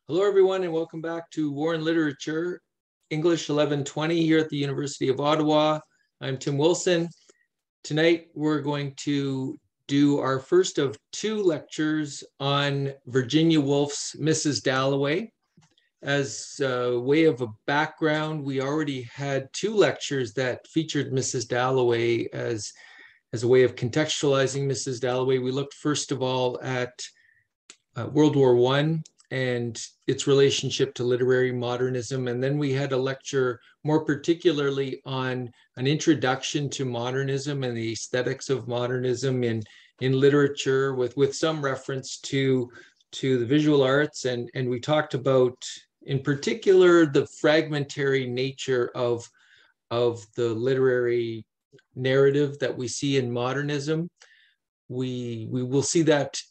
Hello, everyone, and welcome back to War and Literature, English 1120 here at the University of Ottawa. I'm Tim Wilson. Tonight, we're going to do our first of two lectures on Virginia Woolf's Mrs. Dalloway. As a way of a background, we already had two lectures that featured Mrs. Dalloway as a way of contextualizing Mrs. Dalloway. We looked first of all at World War I and its relationship to literary modernism. And then we had a lecture more particularly on an introduction to modernism and the aesthetics of modernism in literature with some reference to the visual arts. And we talked about, in particular, the fragmentary nature of the literary narrative that we see in modernism. We will see that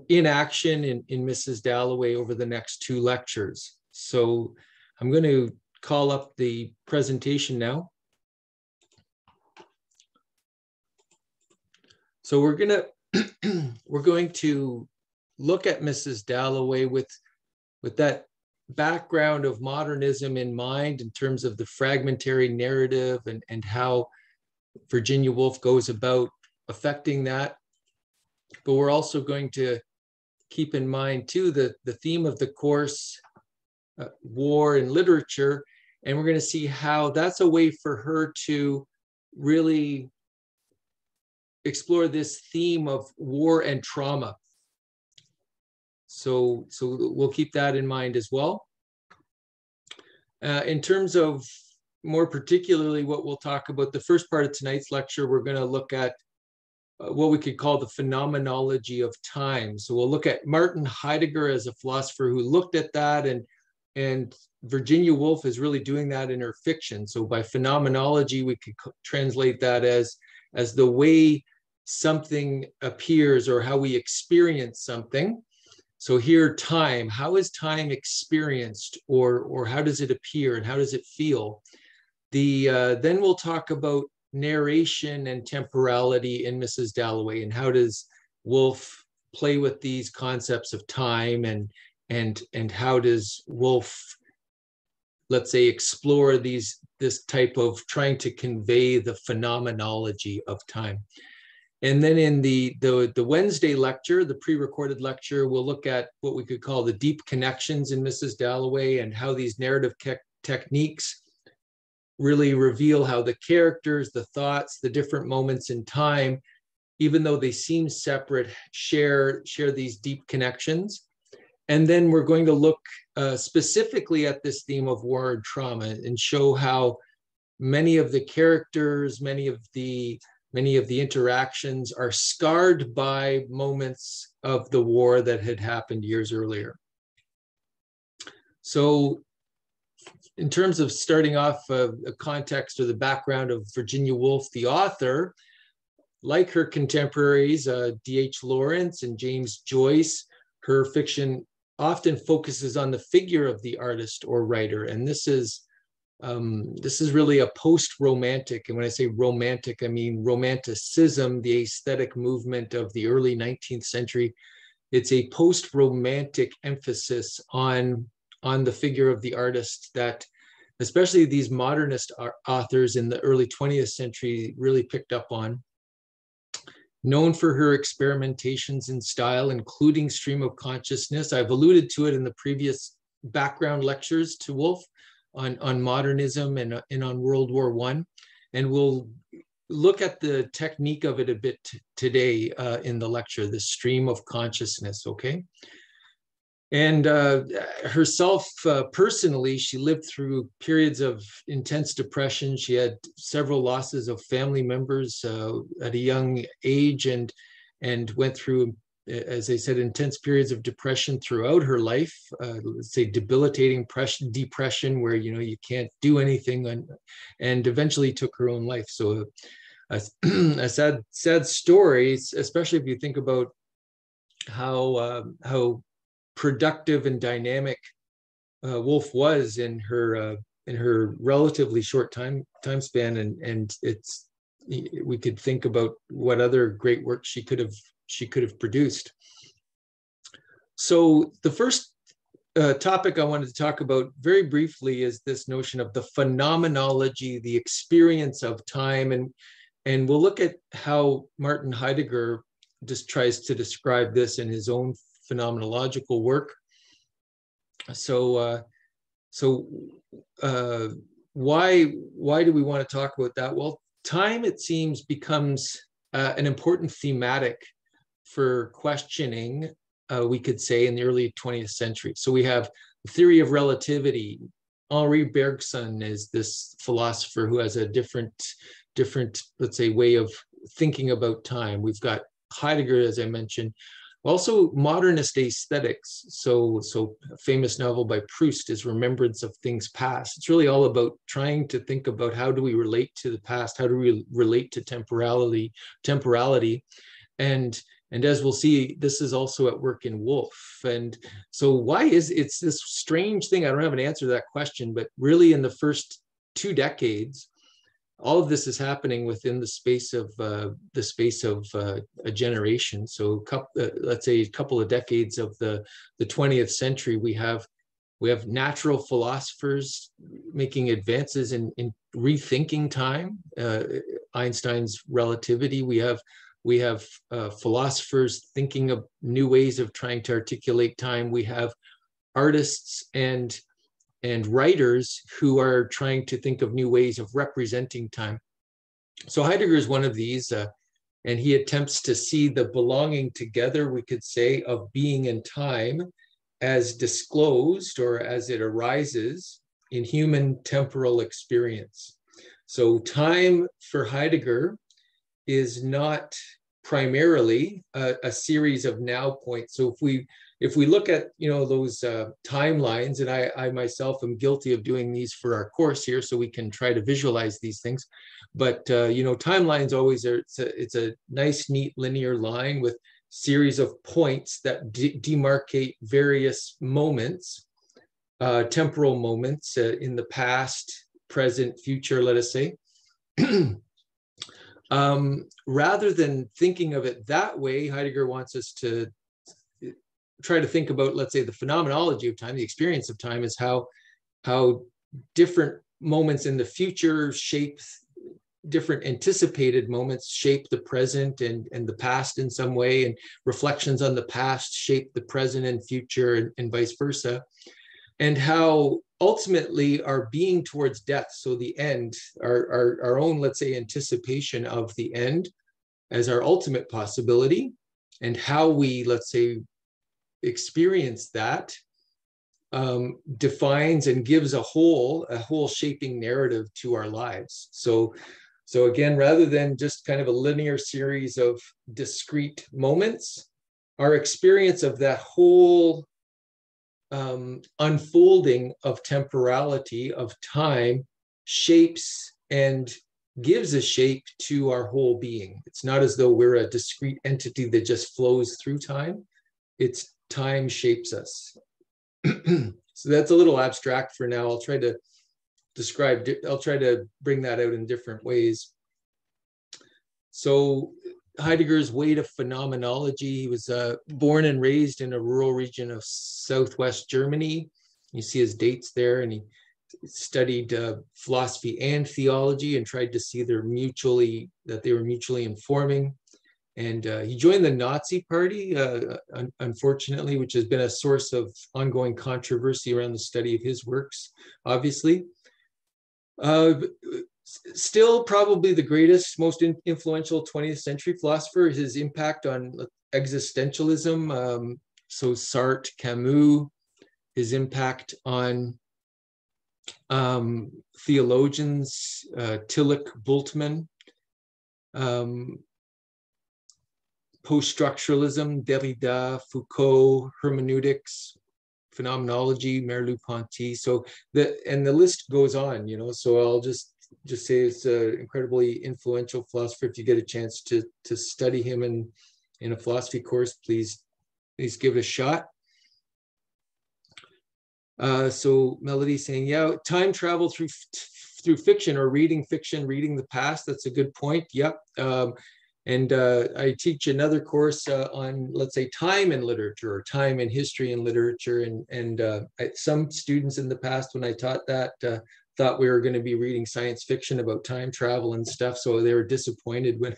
in action in Mrs. Dalloway over the next two lectures. So I'm going to call up the presentation now. So we're going to look at Mrs. Dalloway with that background of modernism in mind in terms of the fragmentary narrative and how Virginia Woolf goes about affecting that. But we're also going to keep in mind, too, the theme of the course, war and literature, and we're going to see how that's a way for her to really explore this theme of war and trauma. So we'll keep that in mind as well. In terms of more particularly what we'll talk about, the first part of tonight's lecture, we're going to look at what we could call the phenomenology of time. So we'll look at Martin Heidegger as a philosopher who looked at that, and Virginia Woolf is really doing that in her fiction. So by phenomenology, we could translate that as the way something appears or how we experience something. So here, time, how is time experienced, or how does it appear and how does it feel? Then we'll talk about narration and temporality in Mrs. Dalloway, and how does Woolf play with these concepts of time, and how does Woolf, let's say, explore this type of trying to convey the phenomenology of time. And then in the Wednesday lecture, the pre-recorded lecture, we'll look at what we could call the deep connections in Mrs. Dalloway and how these narrative techniques really reveal how the characters, the thoughts, the different moments in time, even though they seem separate, share these deep connections. And then we're going to look specifically at this theme of war and trauma and show how many of the characters, many of the interactions are scarred by moments of the war that had happened years earlier. So in terms of starting off a context or the background of Virginia Woolf, the author, like her contemporaries, D.H. Lawrence and James Joyce, her fiction often focuses on the figure of the artist or writer. And this is really a post-romantic, and when I say romantic, I mean romanticism, the aesthetic movement of the early 19th century. It's a post-romantic emphasis on the figure of the artist that especially these modernist authors in the early 20th century really picked up on. Known for her experimentations in style, including stream of consciousness. I've alluded to it in the previous background lectures to Woolf on modernism and on World War I. And we'll look at the technique of it a bit today in the lecture, the stream of consciousness, okay? And herself, personally, she lived through periods of intense depression. She had several losses of family members at a young age, and went through, as I said, intense periods of depression throughout her life. Let's say debilitating depression, where you can't do anything, and eventually took her own life. So a sad story, especially if you think about how productive and dynamic Woolf was in her relatively short time span, and we could think about what other great work she could have produced. So the first topic I wanted to talk about very briefly is this notion of the phenomenology, the experience of time, and we'll look at how Martin Heidegger just tries to describe this in his own phenomenological work. So why do we want to talk about that? Well, time, it seems, becomes an important thematic for questioning, we could say, in the early 20th century. So we have the theory of relativity. Henri Bergson is this philosopher who has a different, let's say, way of thinking about time. We've got Heidegger, as I mentioned. Also, modernist aesthetics. So a famous novel by Proust is Remembrance of Things Past. It's really all about trying to think about how do we relate to the past, how do we relate to temporality, and as we'll see, this is also at work in Woolf. And so why is it's this strange thing? I don't have an answer to that question, but really in the first 2 decades, all of this is happening within the space of a generation. So let's say a couple of decades of the 20th century, we have natural philosophers making advances in rethinking time, Einstein's relativity. We have philosophers thinking of new ways of trying to articulate time. We have artists and writers who are trying to think of new ways of representing time. So Heidegger is one of these, and he attempts to see the belonging together, we could say, of being and time as disclosed, or as it arises in human temporal experience. So time for Heidegger is not primarily a series of now points. So if we look at those timelines, and I myself am guilty of doing these for our course here, so we can try to visualize these things. But timelines always are. It's a nice, neat linear line with series of points that demarcate various moments, temporal moments in the past, present, future, let us say. Rather than thinking of it that way, Heidegger wants us to try to think about, let's say, the phenomenology of time, the experience of time, is how different moments in the future shape, different anticipated moments shape the present and the past in some way, and reflections on the past shape the present and future, and vice versa. And how ultimately our being towards death, so the end, our own, let's say, anticipation of the end as our ultimate possibility, and how we, let's say, experience that, defines and gives a whole shaping narrative to our lives. So again, rather than just kind of a linear series of discrete moments, our experience of that whole unfolding of temporality, of time, shapes and gives a shape to our whole being. It's not as though we're a discrete entity that just flows through time. It's time shapes us. So that's a little abstract for now. I'll try to bring that out in different ways. So Heidegger's way to phenomenology. He was born and raised in a rural region of southwest Germany. You see his dates there, and he studied philosophy and theology and tried to see they were mutually informing. And he joined the Nazi Party, unfortunately, which has been a source of ongoing controversy around the study of his works, obviously. Still probably the greatest, most influential 20th century philosopher. His impact on existentialism, so Sartre, Camus, his impact on theologians, Tillich, Bultmann, post-structuralism, Derrida, Foucault, hermeneutics, phenomenology, Merleau-Ponty. So the list goes on, so I'll just say it's an incredibly influential philosopher. If you get a chance to study him in a philosophy course, please give it a shot. So Melody saying, yeah, time travel through fiction, or reading fiction, reading the past. That's a good point. Yep. And I teach another course on, let's say, time in literature or time in history and literature. And some students in the past, when I taught that, thought we were going to be reading science fiction about time travel and stuff. So they were disappointed when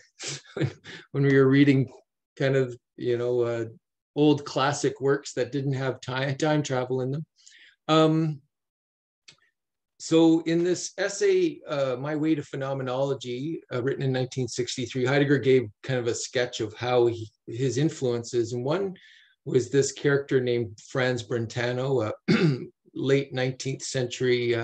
when we were reading kind of, old classic works that didn't have time travel in them. So in this essay, My Way to Phenomenology, written in 1963, Heidegger gave kind of a sketch of how his influences, and one was this character named Franz Brentano, a late 19th century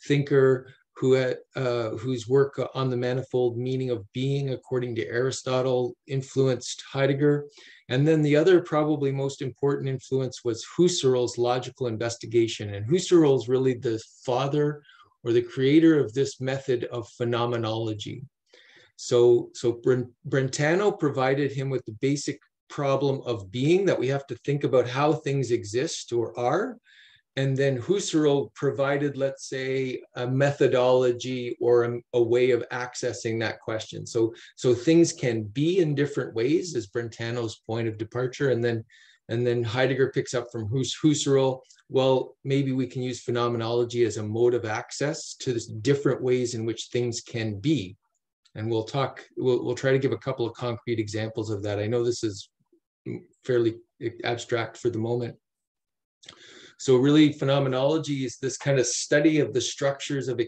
thinker whose work on the manifold meaning of being, according to Aristotle, influenced Heidegger. And then the other probably most important influence was Husserl's logical investigation. And Husserl's really the father or the creator of this method of phenomenology. So Brentano provided him with the basic problem of being, that we have to think about how things exist or are. And then Husserl provided, let's say, a methodology or a way of accessing that question. So things can be in different ways, is Brentano's point of departure. And then Heidegger picks up from Husserl, well, maybe we can use phenomenology as a mode of access to the different ways in which things can be. And we'll try to give a couple of concrete examples of that. I know this is fairly abstract for the moment. So really, phenomenology is this kind of study of the structures of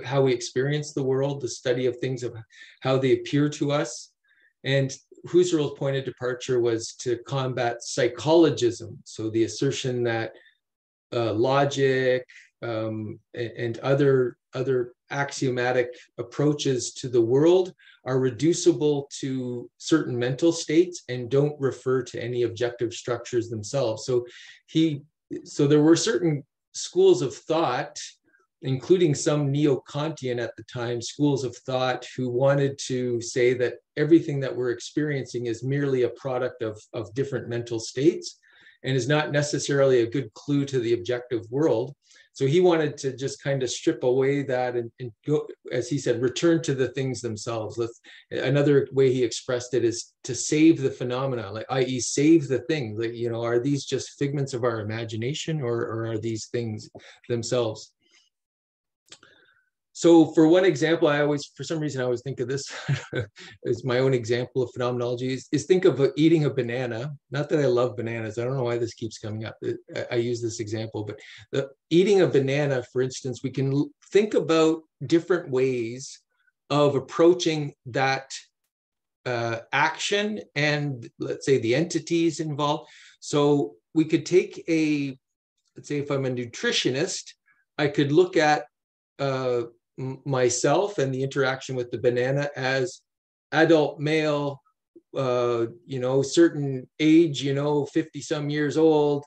how we experience the world, the study of things, of how they appear to us. And Husserl's point of departure was to combat psychologism. So the assertion that logic and other axiomatic approaches to the world are reducible to certain mental states and don't refer to any objective structures themselves. So there were certain schools of thought, including some neo-Kantian at the time, schools of thought who wanted to say that everything that we're experiencing is merely a product of different mental states and is not necessarily a good clue to the objective world. So he wanted to just kind of strip away that and go, as he said, return to the things themselves. Another way he expressed it is to save the phenomena, like, i.e. save the things. Like, are these just figments of our imagination, or are these things themselves? So for one example, for some reason, I always think of this as my own example of phenomenology, is think of eating a banana. Not that I love bananas. I don't know why this keeps coming up. I use this example, but eating a banana, for instance, we can think about different ways of approaching that action and, let's say, the entities involved. So we could take let's say if I'm a nutritionist, I could look at myself and the interaction with the banana as adult male, certain age, 50 some years old,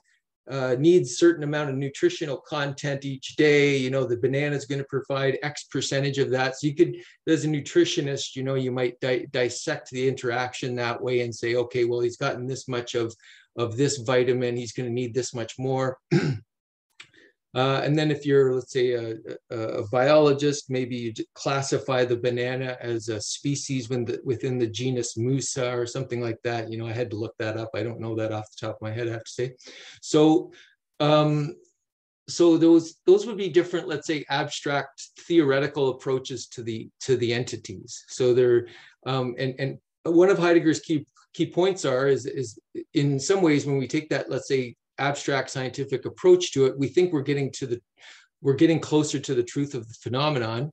needs certain amount of nutritional content each day. The banana is going to provide X percentage of that. So you could, as a nutritionist, you might dissect the interaction that way and say, okay, well, he's gotten this much of this vitamin, he's going to need this much more. And then if you're, let's say, a biologist, maybe you classify the banana as a species within the genus Musa or something like that. I had to look that up. I don't know that off the top of my head, I have to say. So those would be different, let's say, abstract theoretical approaches to the entities. So they're and one of Heidegger's key points is in some ways, when we take that, let's say, abstract scientific approach to it, we think we're getting closer to the truth of the phenomenon.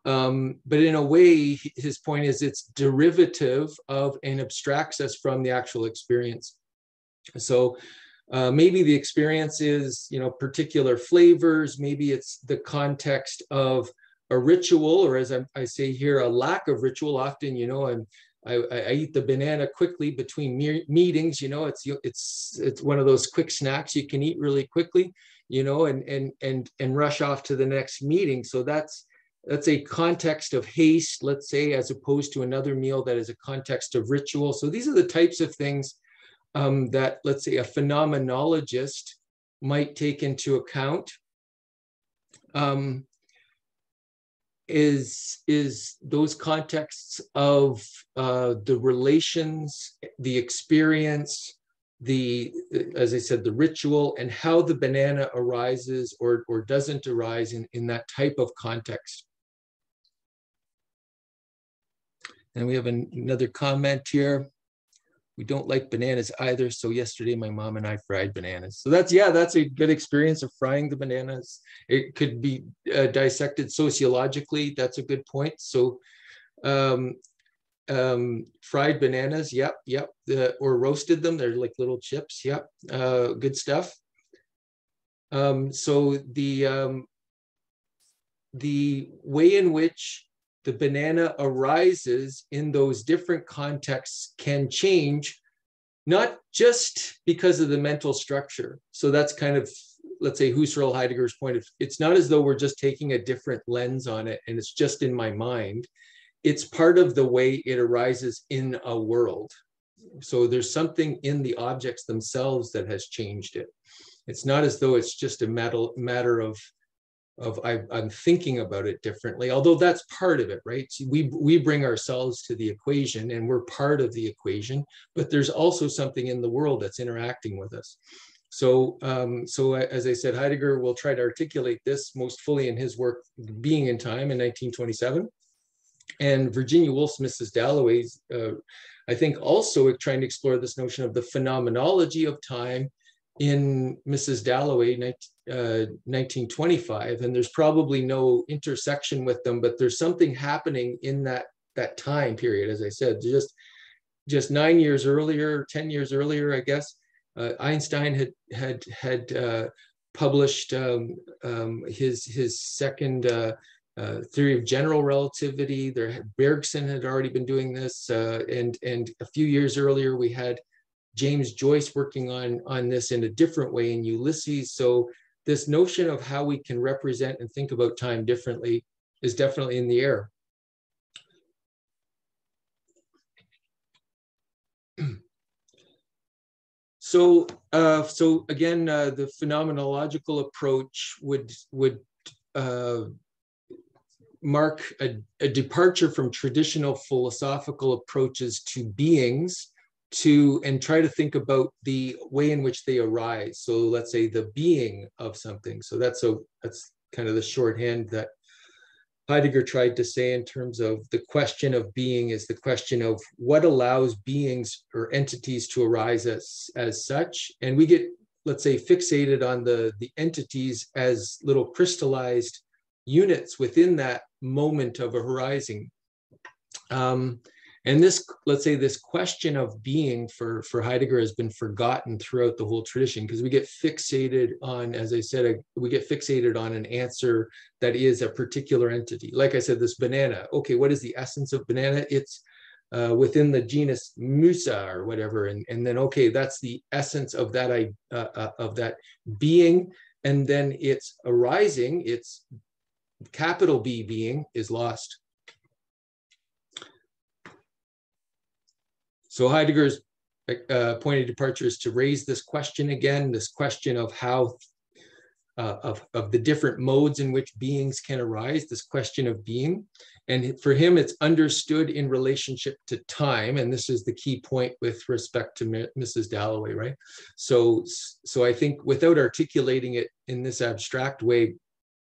But in a way, his point is it's derivative of and abstracts us from the actual experience. So maybe the experience is, particular flavors. Maybe it's the context of a ritual, or as I say here, a lack of ritual. Often, I eat the banana quickly between meetings. It's one of those quick snacks you can eat really quickly, and rush off to the next meeting. So that's a context of haste, let's say, as opposed to another meal that is a context of ritual. So these are the types of things that, let's say, a phenomenologist might take into account. is those contexts of the relations, the experience, as I said, the ritual, and how the banana arises or doesn't arise in that type of context. And we have another comment here. We don't like bananas either. So yesterday, my mom and I fried bananas. So that's a good experience of frying the bananas. It could be dissected sociologically. That's a good point. So fried bananas, yep. Or roasted them. They're like little chips. Yep, good stuff. So the way in which the banana arises in those different contexts can change, not just because of the mental structure. So that's kind of, let's say, Husserl Heidegger's point of, it's not as though we're just taking a different lens on it and it's just in my mind. It's part of the way it arises in a world. So there's something in the objects themselves that has changed it. It's not as though it's just a matter of I'm thinking about it differently, although that's part of it, right? So we bring ourselves to the equation and we're part of the equation, but there's also something in the world that's interacting with us. So, as I said, Heidegger will try to articulate this most fully in his work, Being in Time, in 1927. And Virginia Woolf's Mrs. Dalloway's, I think, also trying to explore this notion of the phenomenology of time in Mrs. Dalloway, 1925, and there's probably no intersection with them, but there's something happening in that time period. As I said, just 9 years earlier, 10 years earlier, I guess, Einstein had published his second theory of general relativity. Bergson had already been doing this, and a few years earlier we had James Joyce working on this in a different way in Ulysses. So this notion of how we can represent and think about time differently is definitely in the air. So again, the phenomenological approach would mark a departure from traditional philosophical approaches to beings, and try to think about the way in which they arise. So let's say the being of something. So that's kind of the shorthand that Heidegger tried to say in terms of the question of being is the question of what allows beings or entities to arise as such. And we get, let's say, fixated on the entities as little crystallized units within that moment of a horizon. And this, let's say, this question of being for Heidegger has been forgotten throughout the whole tradition, because we get fixated on, as I said, we get fixated on an answer that is a particular entity. Like I said, this banana. Okay, what is the essence of banana? It's within the genus Musa or whatever, and then okay, that's the essence of that being, and then its arising, its capital B being, is lost. So Heidegger's point of departure is to raise this question again, this question of how, of the different modes in which beings can arise, this question of being. And for him, it's understood in relationship to time. And this is the key point with respect to Mrs. Dalloway, right? So I think without articulating it in this abstract way,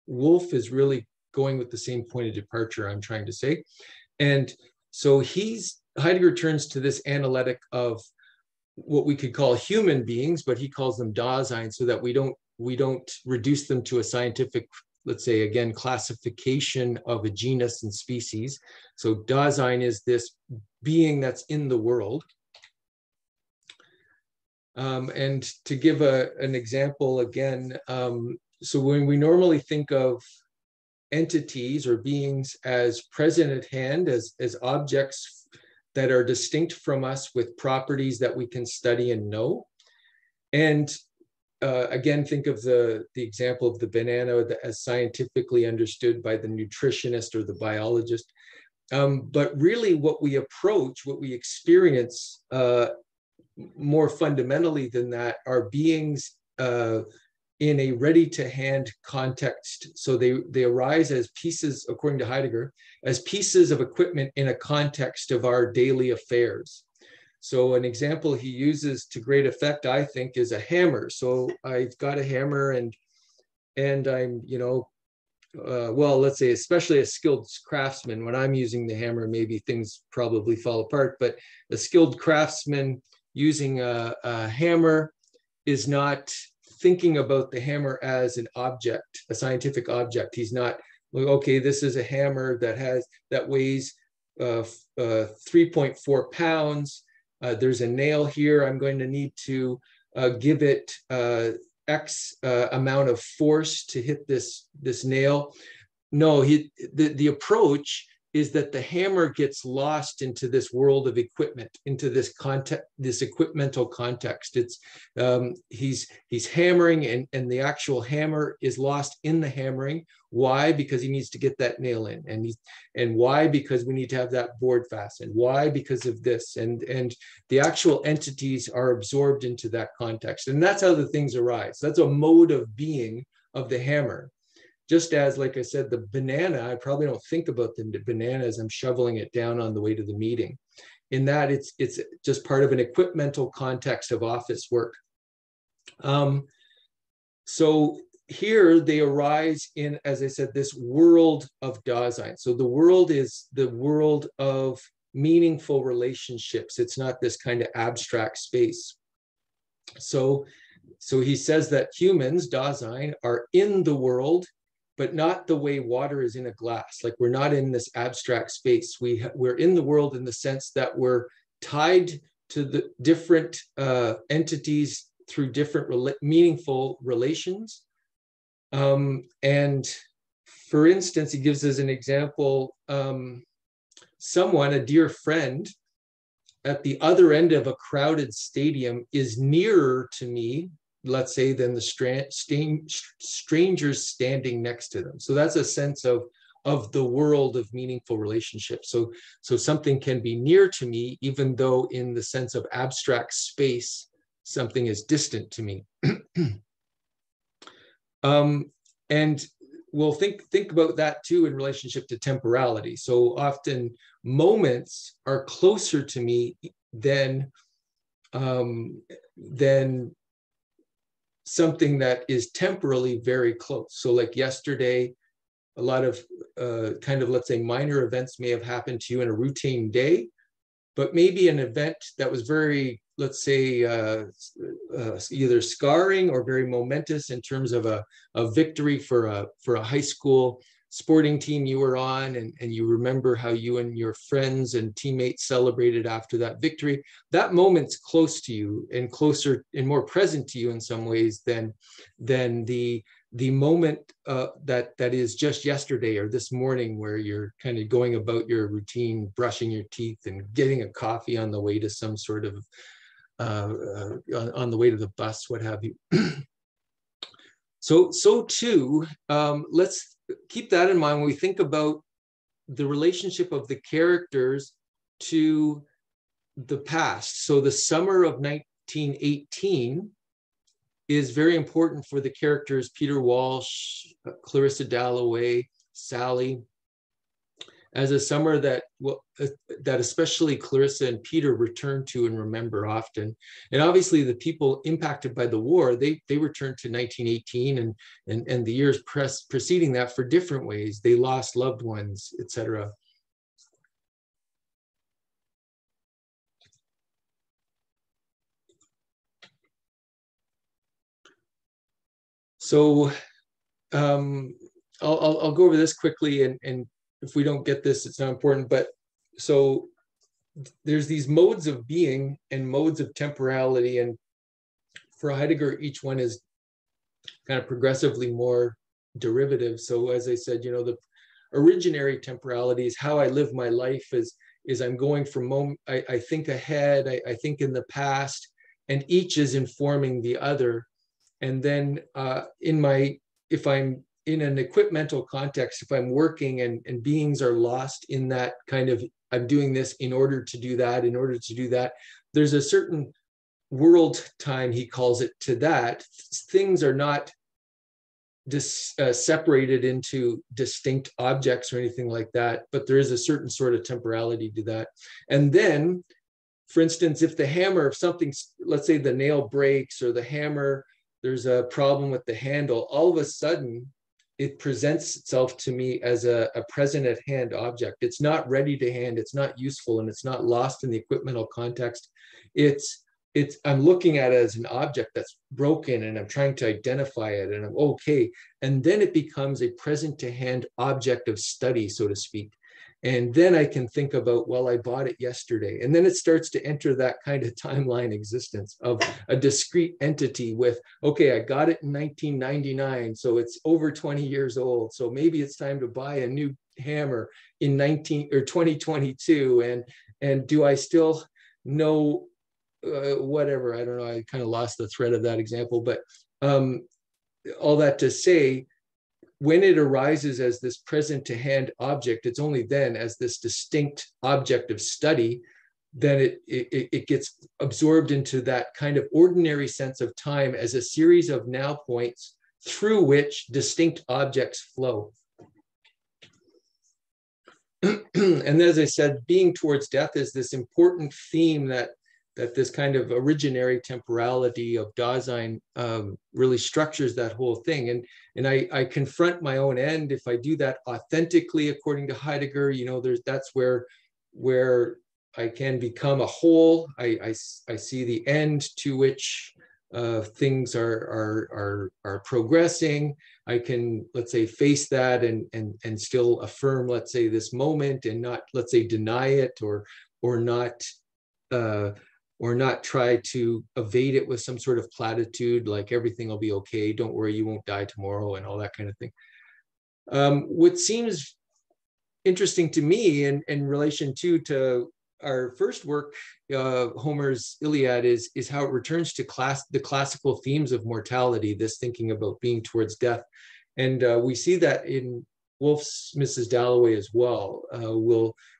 Woolf is really going with the same point of departure, I'm trying to say. And so Heidegger turns to this analytic of what we could call human beings, but he calls them Dasein, so that we don't reduce them to a scientific, let's say, again, classification of a genus and species. So Dasein is this being that's in the world. And to give an example again, so when we normally think of entities or beings as present at hand, as objects that are distinct from us with properties that we can study and know. And again, think of the example of the banana as scientifically understood by the nutritionist or the biologist. But really what we experience more fundamentally than that are beings in a ready-to-hand context. So they arise as pieces, according to Heidegger, as pieces of equipment in a context of our daily affairs. So an example he uses to great effect, I think, is a hammer. So I've got a hammer and I'm, well, let's say, especially a skilled craftsman, when I'm using the hammer, maybe things probably fall apart, but a skilled craftsman using a hammer is not thinking about the hammer as an object, a scientific object. He's not, okay, this is a hammer that weighs 3.4 pounds. There's a nail here. I'm going to need to give it X amount of force to hit this nail. No, the approach is that the hammer gets lost into this world of equipment, into this context, this equipmental context. It's he's hammering, and the actual hammer is lost in the hammering. Why? Because he needs to get that nail in, and why? Because we need to have that board fastened. Why? Because of this, and the actual entities are absorbed into that context, and that's how the things arise. That's a mode of being of the hammer. Just as, like I said, the banana, I probably don't think about the banana as I'm shoveling it down on the way to the meeting. In that, it's just part of an equipmental context of office work. So here they arise in, as I said, this world of Dasein. So the world is the world of meaningful relationships. It's not this kind of abstract space. So he says that humans, Dasein, are in the world, but not the way water is in a glass. Like, we're not in this abstract space. We're in the world in the sense that we're tied to the different entities through different meaningful relations. And for instance, he gives us an example, someone, a dear friend, at the other end of a crowded stadium is nearer to me, let's say, than the strangers standing next to them. So that's a sense of the world of meaningful relationships. So something can be near to me, even though in the sense of abstract space, something is distant to me. And we'll think about that too in relationship to temporality. So often moments are closer to me than something that is temporally very close. So like yesterday, a lot of kind of, let's say, minor events may have happened to you in a routine day, but maybe an event that was very, let's say, either scarring or very momentous in terms of a victory for a high school sporting team you were on, and you remember how you and your friends and teammates celebrated after that victory. That moment's close to you and closer and more present to you in some ways than the moment that is just yesterday or this morning, where you're kind of going about your routine, brushing your teeth and getting a coffee on the way to some sort of on the way to the bus, what have you. So too, let's keep that in mind when we think about the relationship of the characters to the past. So the summer of 1918 is very important for the characters Peter Walsh, Clarissa Dalloway, Sally, as a summer that especially Clarissa and Peter return to and remember often. And obviously the people impacted by the war, they returned to 1918 and the years preceding that for different ways. They lost loved ones, etc. So I'll go over this quickly, and if we don't get this, it's not important. But so there's these modes of being and modes of temporality, and for Heidegger, each one is kind of progressively more derivative. So as I said, the originary temporality is how I live my life, is I'm going from moment, I think ahead, I think in the past, and each is informing the other. And then if I'm in an equipmental context, if I'm working and beings are lost in that kind of, I'm doing this in order to do that, there's a certain world time, he calls it, to that. Things are not separated into distinct objects or anything like that, but there is a certain sort of temporality to that. And then, for instance, if the hammer, if something, let's say the nail breaks or the hammer, there's a problem with the handle, all of a sudden it presents itself to me as a present at hand object. It's not ready to hand, it's not useful, and it's not lost in the equipmental context. I'm looking at it as an object that's broken, and I'm trying to identify it, and I'm okay. And then it becomes a present to hand object of study, so to speak. And then I can think about, well, I bought it yesterday. And then it starts to enter that kind of timeline existence of a discrete entity with, okay, I got it in 1999, so it's over 20 years old. So maybe it's time to buy a new hammer in 2022. And do I still know whatever? I don't know. I kind of lost the thread of that example, but all that to say, when it arises as this present to hand object, it's only then as this distinct object of study, then it gets absorbed into that kind of ordinary sense of time as a series of now points through which distinct objects flow. And as I said, being towards death is this important theme that this kind of originary temporality of Dasein really structures that whole thing. And I confront my own end. If I do that authentically, according to Heidegger, that's where I can become a whole. I see the end to which things are progressing. I can, let's say, face that and still affirm, let's say, this moment, and not, let's say, deny it or not try to evade it with some sort of platitude like everything will be okay, don't worry, you won't die tomorrow, and all that kind of thing. What seems interesting to me in relation to our first work, Homer's Iliad, is how it returns to the classical themes of mortality, this thinking about being towards death. And we see that in Woolf's Mrs. Dalloway as well.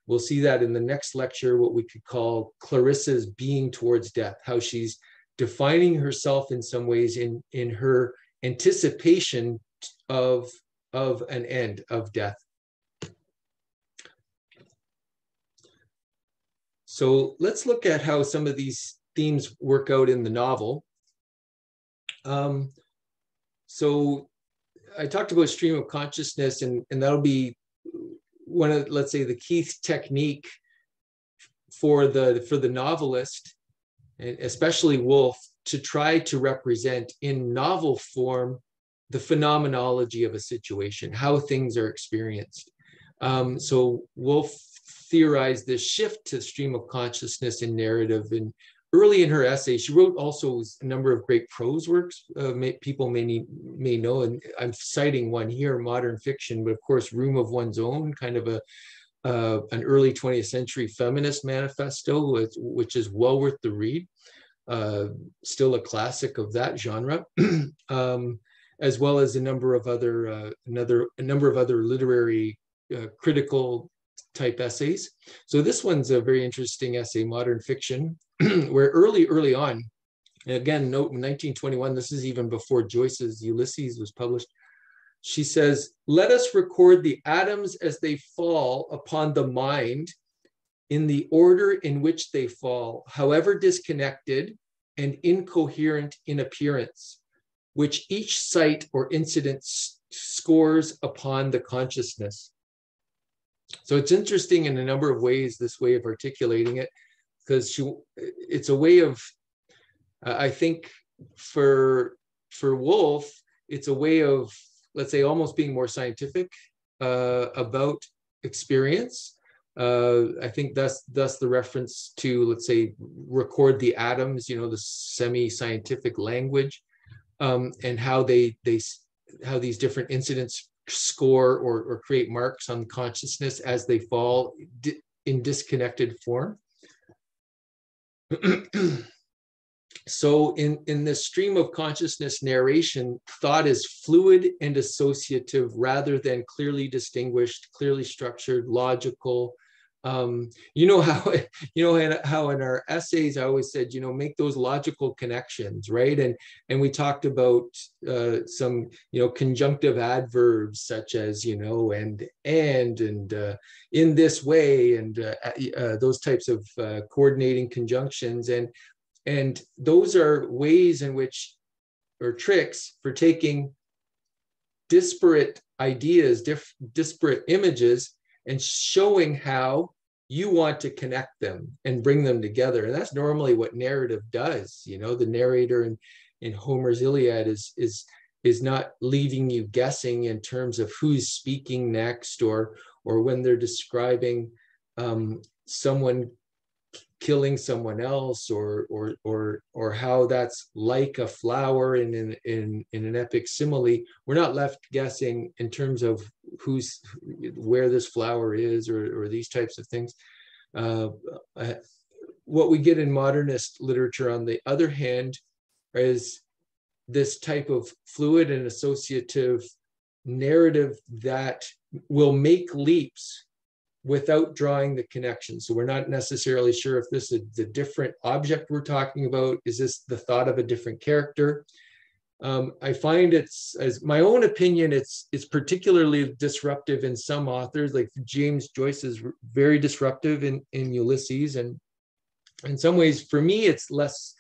We'll see that in the next lecture, what we could call Clarissa's being towards death, how she's defining herself in some ways in her anticipation of an end, of death. So let's look at how some of these themes work out in the novel. So I talked about stream of consciousness, and that'll be one of, let's say, the key technique for the novelist, and especially Woolf, to try to represent in novel form the phenomenology of a situation, how things are experienced. So Woolf theorized this shift to stream of consciousness in narrative, and early in her essay, she wrote also a number of great prose works. People may know, and I'm citing one here, Modern Fiction, but of course, Room of One's Own, kind of an early 20th century feminist manifesto, which is well worth the read. Still a classic of that genre, as well as a number of other literary critical type essays. So this one's a very interesting essay, Modern Fiction, where early on, and again, note in 1921, this is even before Joyce's Ulysses was published, she says, "Let us record the atoms as they fall upon the mind in the order in which they fall, however disconnected and incoherent in appearance, which each sight or incident scores upon the consciousness." So it's interesting in a number of ways, this way of articulating it, because it's a way of, I think for Woolf, it's a way of, let's say, almost being more scientific about experience. I think thus the reference to, let's say, record the atoms, the semi-scientific language, and how how these different incidents score or create marks on consciousness as they fall in disconnected form. So in this stream of consciousness narration, thought is fluid and associative rather than clearly distinguished, clearly structured, logical, You know how how in our essays I always said, make those logical connections, right? And we talked about some conjunctive adverbs such as and in this way, and those types of coordinating conjunctions, and those are ways in which, or tricks for taking disparate ideas, disparate images, and showing how you want to connect them and bring them together. And that's normally what narrative does. The narrator in Homer's Iliad is not leaving you guessing in terms of who's speaking next, or when they're describing someone killing someone else, or how that's like a flower in an epic simile. We're not left guessing in terms of where this flower is, or these types of things. What we get in modernist literature, on the other hand, is this type of fluid and associative narrative that will make leaps without drawing the connection. So we're not necessarily sure if this is the different object we're talking about. Is this the thought of a different character? I find as my own opinion, it's particularly disruptive in some authors. Like James Joyce is very disruptive in Ulysses, and in some ways, for me, it's less,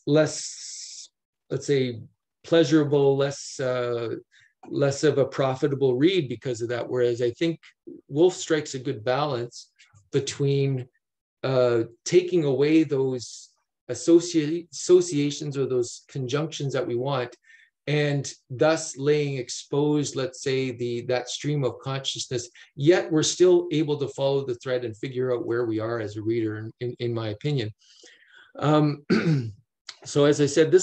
let's say, pleasurable, less of a profitable read because of that. Whereas I think Woolf strikes a good balance between taking away those associations or those conjunctions that we want, and thus laying exposed, let's say, that stream of consciousness, yet we're still able to follow the thread and figure out where we are as a reader, in my opinion. So as I said,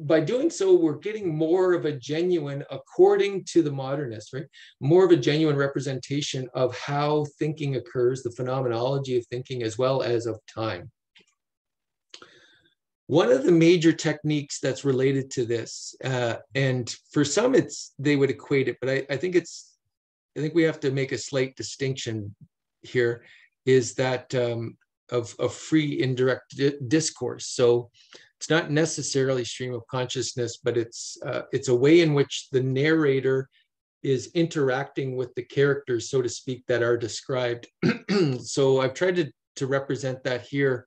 by doing so, we're getting more of a genuine, according to the modernists, right? More of a genuine representation of how thinking occurs, the phenomenology of thinking, as well as of time. One of the major techniques that's related to this, and for some they would equate it, but I think we have to make a slight distinction here, is that of free indirect discourse. So it's not necessarily stream of consciousness, but it's a way in which the narrator is interacting with the characters, so to speak, that are described. So I've tried to represent that here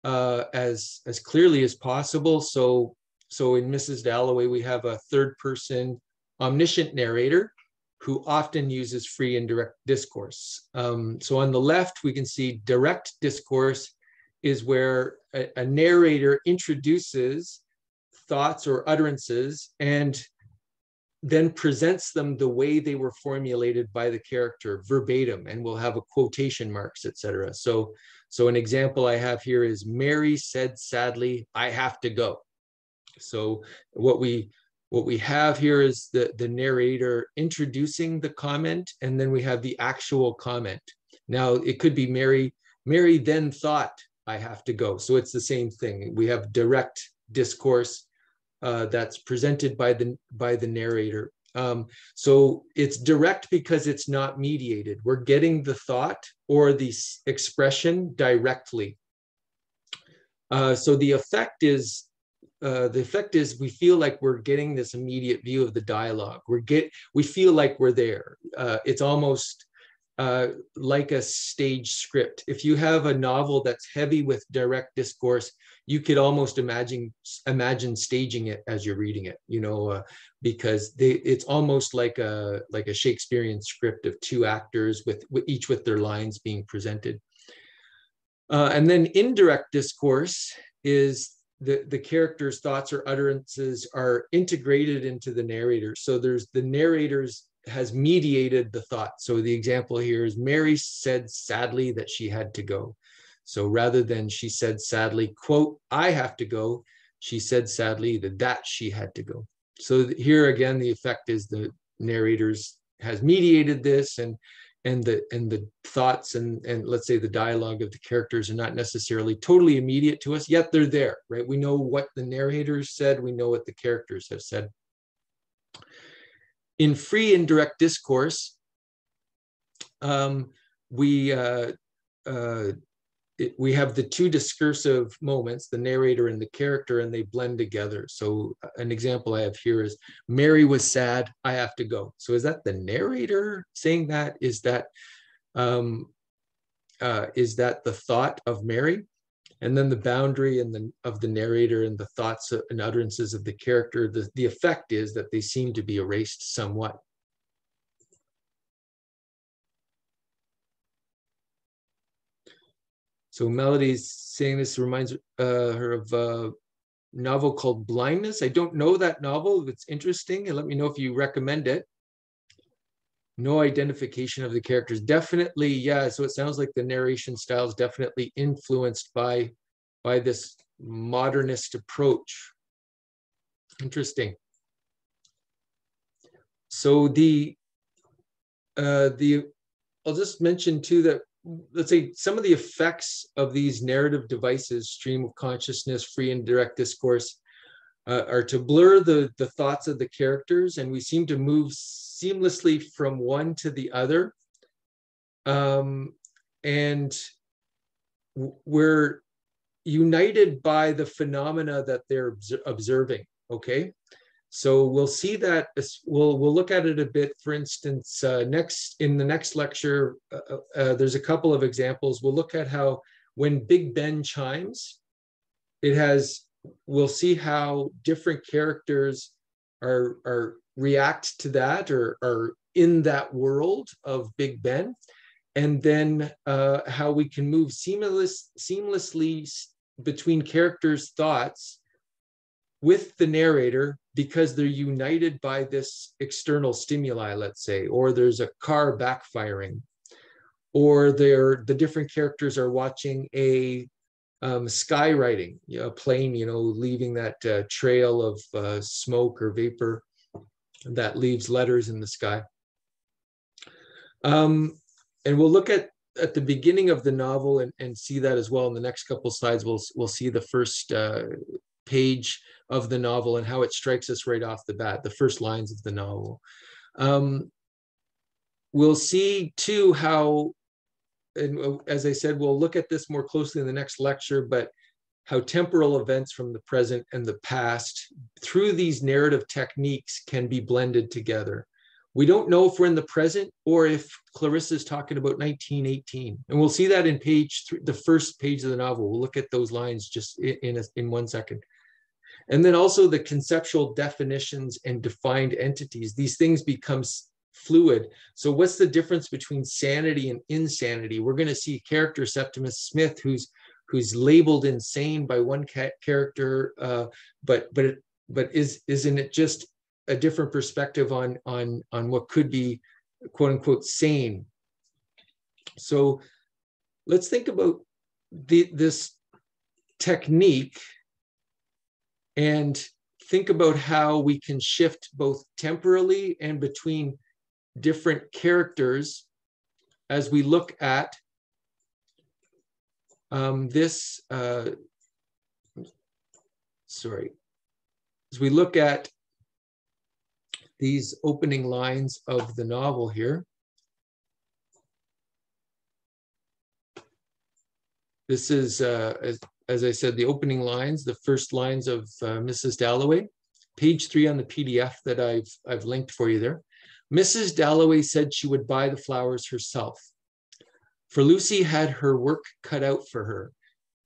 as clearly as possible. So in Mrs. Dalloway, we have a third person omniscient narrator who often uses free indirect discourse. So on the left, we can see direct discourse is where a narrator introduces thoughts or utterances and then presents them the way they were formulated by the character, verbatim, and we'll have a quotation marks, etc. So an example I have here is, Mary said sadly, I have to go. So what we have here is the narrator introducing the comment, and then we have the actual comment. Now it could be Mary then thought, I have to go. So it's the same thing. We have direct discourse that's presented by the narrator. So it's direct because it's not mediated. We're getting the thought or the expression directly. So the effect is we feel like we're getting this immediate view of the dialogue. We feel like we're there. It's almost like a stage script. If you have a novel that's heavy with direct discourse, you could almost imagine staging it as you're reading it, because it's almost like a Shakespearean script of two actors with each with their lines being presented. And then indirect discourse is the character's thoughts or utterances are integrated into the narrator. So there's the narrator's has mediated the thought. So the example here is, Mary said sadly that she had to go. So rather than she said sadly, quote, I have to go, she said sadly that she had to go. So here again, the effect is the narrators has mediated this, and the thoughts and let's say the dialogue of the characters are not necessarily totally immediate to us, yet they're there, right? We know what the narrators said, we know what the characters have said. In free indirect discourse, we we have the two discursive moments, the narrator and the character, and they blend together. So an example I have here is, Mary was sad, I have to go. So is that the narrator saying that? Is that the thought of Mary? And then the boundary of the narrator and the thoughts and utterances of the character, the effect is that they seem to be erased somewhat. So Melody's saying this reminds her of a novel called Blindness. I don't know that novel. It's interesting, and let me know if you recommend it. No identification of the characters. Definitely, yeah. So it sounds like the narration style is definitely influenced by this modernist approach. Interesting. So I'll just mention too that, let's say, some of the effects of these narrative devices, stream of consciousness, free and direct discourse, are to blur the thoughts of the characters, and we seem to move seamlessly from one to the other. And we're united by the phenomena that they're observing, okay? So we'll see that, we'll look at it a bit. For instance, in the next lecture, there's a couple of examples. We'll look at how when Big Ben chimes, we'll see how different characters react to that, or are in that world of Big Ben, and then how we can move seamlessly between characters' thoughts with the narrator, because they're united by this external stimuli, let's say, or there's a car backfiring, or the different characters are watching a skywriting, a plane, leaving that trail of smoke or vapor that leaves letters in the sky. And we'll look at the beginning of the novel and see that as well. In the next couple slides, we'll see the first page of the novel and how it strikes us right off the bat, the first lines of the novel. We'll see too how, and as I said, we'll look at this more closely in the next lecture, but how temporal events from the present and the past through these narrative techniques can be blended together. We don't know if we're in the present or if Clarissa's talking about 1918. And we'll see that in the first page of the novel. We'll look at those lines just in 1 second. And then also the conceptual definitions and defined entities. These things become fluid. So what's the difference between sanity and insanity? We're going to see character Septimus Smith, who's labeled insane by one character, but isn't it just a different perspective on what could be, quote unquote, sane? So let's think about this technique and think about how we can shift both temporally and between different characters as we look at as we look at these opening lines of the novel here. This is, as I said, the opening lines, the first lines of Mrs. Dalloway, page 3 on the PDF that I've linked for you there. Mrs. Dalloway said she would buy the flowers herself, for Lucy had her work cut out for her.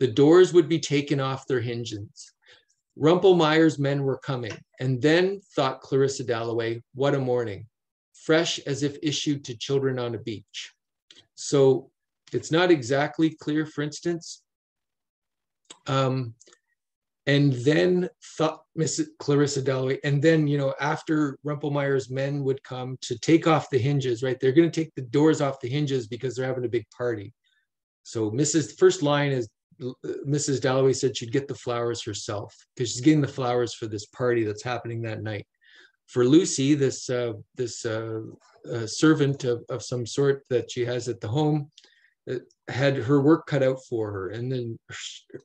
The doors would be taken off their hinges. Rumpelmeyer's men were coming, and then, thought Clarissa Dalloway, what a morning, fresh as if issued to children on a beach. So it's not exactly clear, for instance. And then, thought Mrs. Clarissa Dalloway, and then, after Rumpelmeyer's men would come to take off the hinges, right? They're going to take the doors off the hinges because they're having a big party. So first line is, Mrs. Dalloway said she'd get the flowers herself because she's getting the flowers for this party that's happening that night. For Lucy, this servant of some sort that she has at the home, had her work cut out for her, and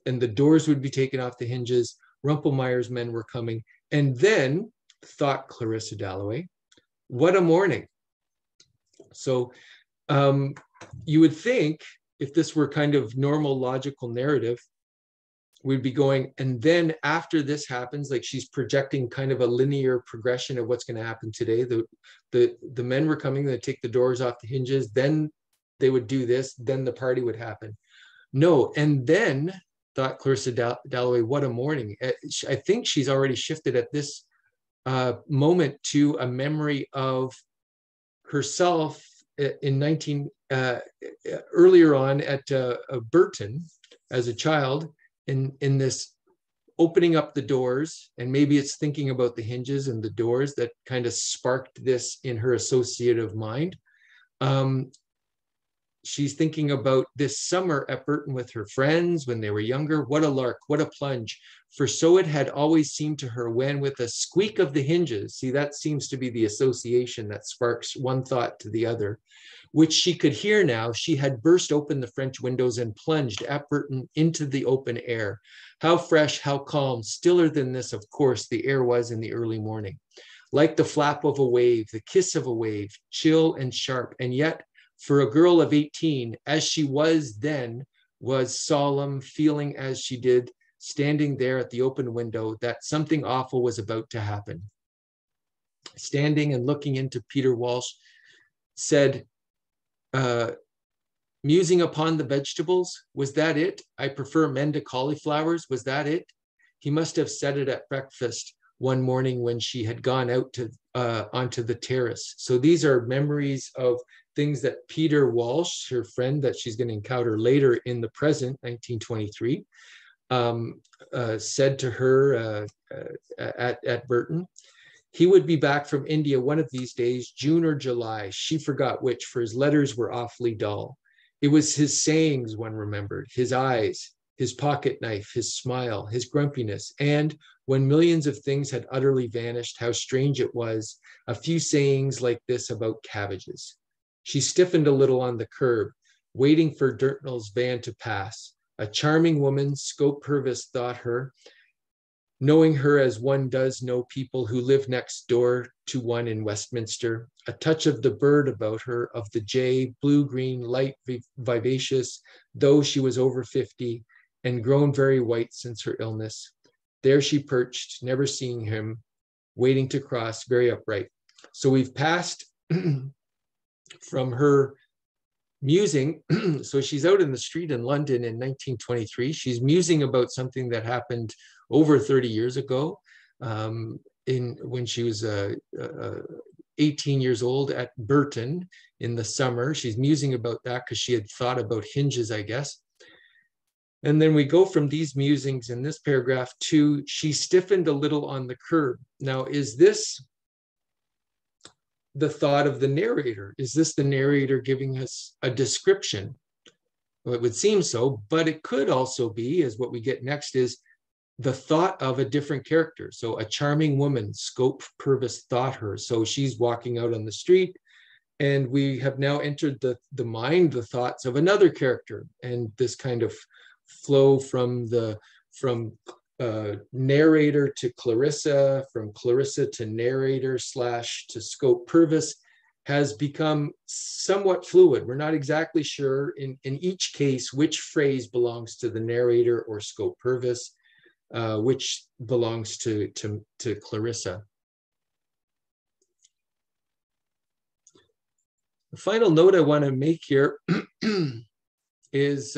the doors would be taken off the hinges. Rumpelmeyer's men were coming, and then, thought Clarissa Dalloway, what a morning. So you would think if this were kind of normal logical narrative, we'd be going, and then after this happens, like she's projecting kind of a linear progression of what's going to happen today. The men were coming, they take the doors off the hinges, then they would do this, then the party would happen. No, and then thought Clarissa Dalloway, what a morning. I think she's already shifted at this moment to a memory of herself in earlier on at Burton as a child, in this opening up the doors, and maybe it's thinking about the hinges and the doors that kind of sparked this in her associative mind. She's thinking about this summer at Burton with her friends when they were younger. What a lark, what a plunge. For so it had always seemed to her when, with a squeak of the hinges, see, that seems to be the association that sparks one thought to the other, which she could hear now, she had burst open the French windows and plunged at Burton into the open air. How fresh, how calm, stiller than this, of course, the air was in the early morning. Like the flap of a wave, the kiss of a wave, chill and sharp, and yet, for a girl of 18, as she was then, was solemn, feeling as she did, standing there at the open window, that something awful was about to happen. Standing and looking into Peter Walsh, said, musing upon the vegetables, was that it? I prefer men to cauliflowers, was that it? He must have said it at breakfast one morning when she had gone out to onto the terrace. So these are memories of things that Peter Walsh, her friend that she's going to encounter later in the present, 1923, said to her at Burton. He would be back from India one of these days, June or July. She forgot which, for his letters were awfully dull. It was his sayings one remembered, his eyes, his pocket knife, his smile, his grumpiness, and when millions of things had utterly vanished, how strange it was, a few sayings like this about cabbages. She stiffened a little on the curb, waiting for Dirtnell's van to pass. A charming woman, Scope Purvis thought her, knowing her as one does know people who live next door to one in Westminster, a touch of the bird about her, of the jay, blue-green, light, vivacious, though she was over 50 and grown very white since her illness. There she perched, never seeing him, waiting to cross, very upright. So we've passed from her musing. So she's out in the street in London in 1923. She's musing about something that happened over 30 years ago, when she was 18 years old at Burton in the summer. She's musing about that because she had thought about hinges, I guess. And then we go from these musings in this paragraph to she stiffened a little on the curb. Now, is this the thought of the narrator? Is this the narrator giving us a description? Well, it would seem so, but it could also be, as what we get next is the thought of a different character. So a charming woman, Scope Purvis thought her. So she's walking out on the street, and we have now entered the mind, the thoughts of another character, and this kind of flow from narrator to Clarissa, from Clarissa to narrator / to Scope Purvis has become somewhat fluid. We're not exactly sure in each case which phrase belongs to the narrator or Scope Purvis, which belongs to Clarissa. The final note I want to make here is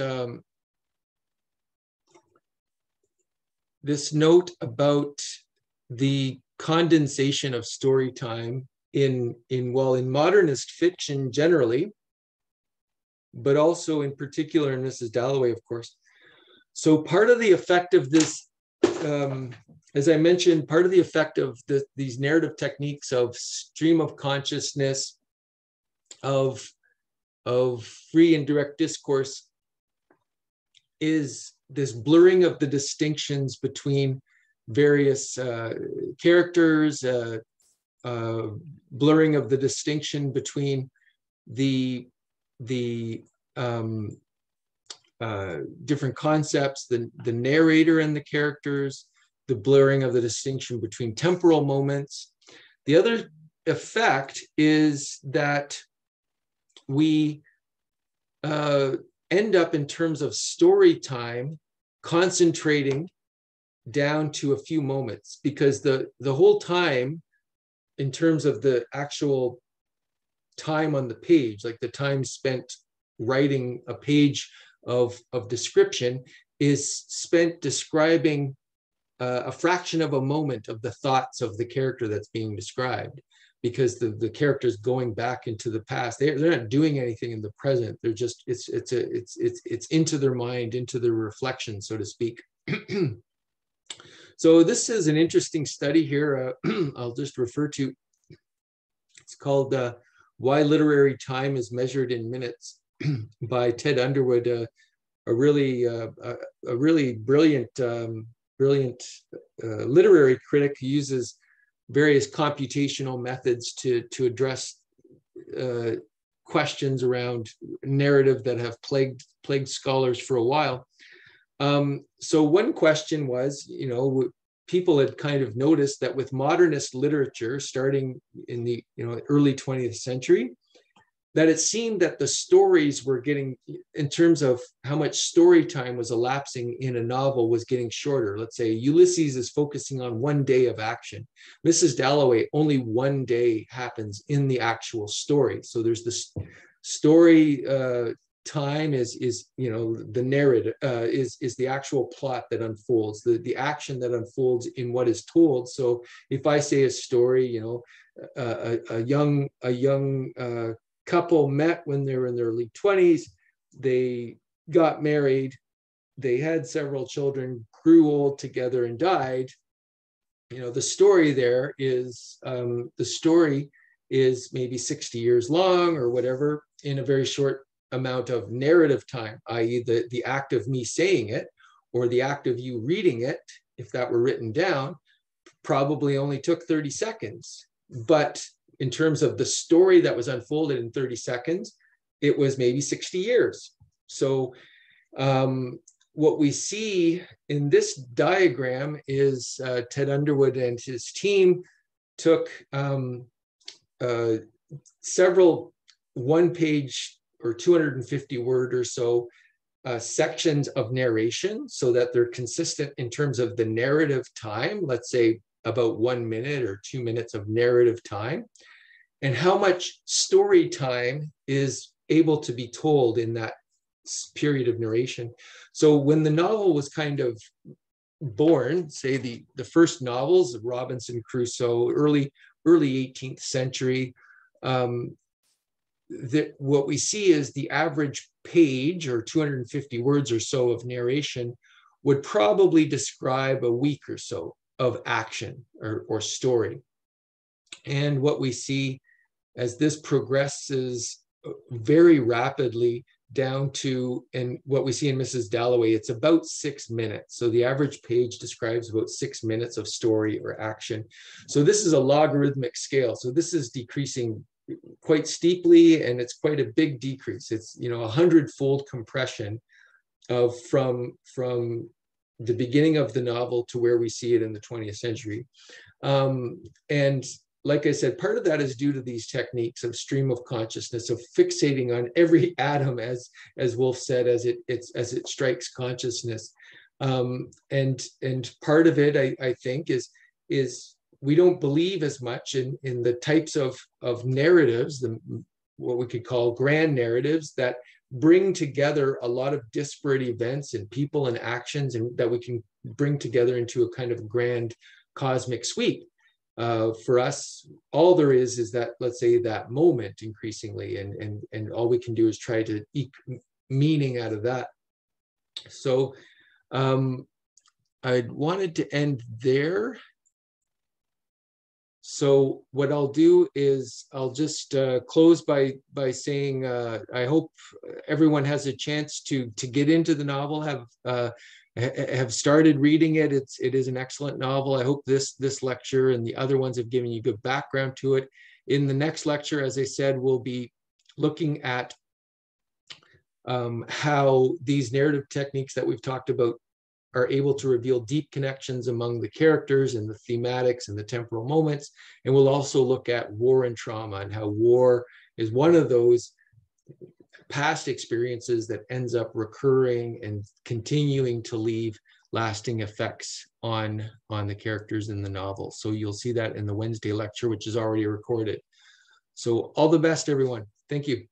this note about the condensation of story time in modernist fiction generally, but also in particular in Mrs. Dalloway, of course. So part of the effect of this, as I mentioned, part of the effect of these narrative techniques of stream of consciousness, of free and direct discourse, is this blurring of the distinctions between various characters, blurring of the distinction between the different concepts, the narrator and the characters, the blurring of the distinction between temporal moments. The other effect is that we end up in terms of story time concentrating down to a few moments, because the whole time in terms of the actual time on the page, like the time spent writing a page of description, is spent describing a fraction of a moment of the thoughts of the character that's being described, because the character is going back into the past. They're not doing anything in the present. They're just it's into their mind, into their reflection, so to speak. So this is an interesting study here. I'll just refer to. It's called "Why Literary Time is Measured in Minutes" by Ted Underwood, a really brilliant literary critic who uses various computational methods to address questions around narrative that have plagued scholars for a while. So one question was, people had kind of noticed that with modernist literature starting in the early 20th century, that it seemed that the stories were getting, in terms of how much story time was elapsing in a novel, was getting shorter. Let's say Ulysses is focusing on one day of action. Mrs. Dalloway, only one day happens in the actual story. So there's this story time is the narrative is the actual plot that unfolds, the action that unfolds in what is told. So if I say a story, a young couple met when they were in their early 20s, they got married, they had several children, grew old together and died. The story there is maybe 60 years long or whatever, in a very short amount of narrative time, i.e. the act of me saying it, or the act of you reading it, if that were written down, probably only took 30 seconds. But in terms of the story that was unfolded in 30 seconds, it was maybe 60 years. So what we see in this diagram is Ted Underwood and his team took several one-page or 250 word or so sections of narration, so that they're consistent in terms of the narrative time, let's say about 1 minute or 2 minutes of narrative time, and how much story time is able to be told in that period of narration. So when the novel was kind of born, say the first novels of Robinson Crusoe, early 18th century, what we see is the average page, or 250 words or so of narration, would probably describe a week or so of action or story. And what we see as this progresses very rapidly down to, and what we see in Mrs. Dalloway, it's about 6 minutes. So the average page describes about 6 minutes of story or action. So this is a logarithmic scale. So this is decreasing quite steeply, and it's quite a big decrease. It's 100-fold compression of from the beginning of the novel to where we see it in the 20th century. And like I said, part of that is due to these techniques of stream of consciousness, of fixating on every atom, as Woolf said, as it strikes consciousness. And part of it, I think, is we don't believe as much in the types of narratives, what we could call grand narratives, that bring together a lot of disparate events and people and actions, and that we can bring together into a kind of grand cosmic sweep. For us, all there is that, let's say, that moment increasingly, and all we can do is try to eke meaning out of that. So I wanted to end there. So what I'll do is I'll just close by saying I hope everyone has a chance to get into the novel, have started reading it. It is an excellent novel. I hope this lecture and the other ones have given you good background to it. In the next lecture, as I said, we'll be looking at how these narrative techniques that we've talked about are able to reveal deep connections among the characters and the thematics and the temporal moments. And we'll also look at war and trauma, and how war is one of those past experiences that ends up recurring and continuing to leave lasting effects on the characters in the novel. So you'll see that in the Wednesday lecture, which is already recorded. So all the best, everyone. Thank you.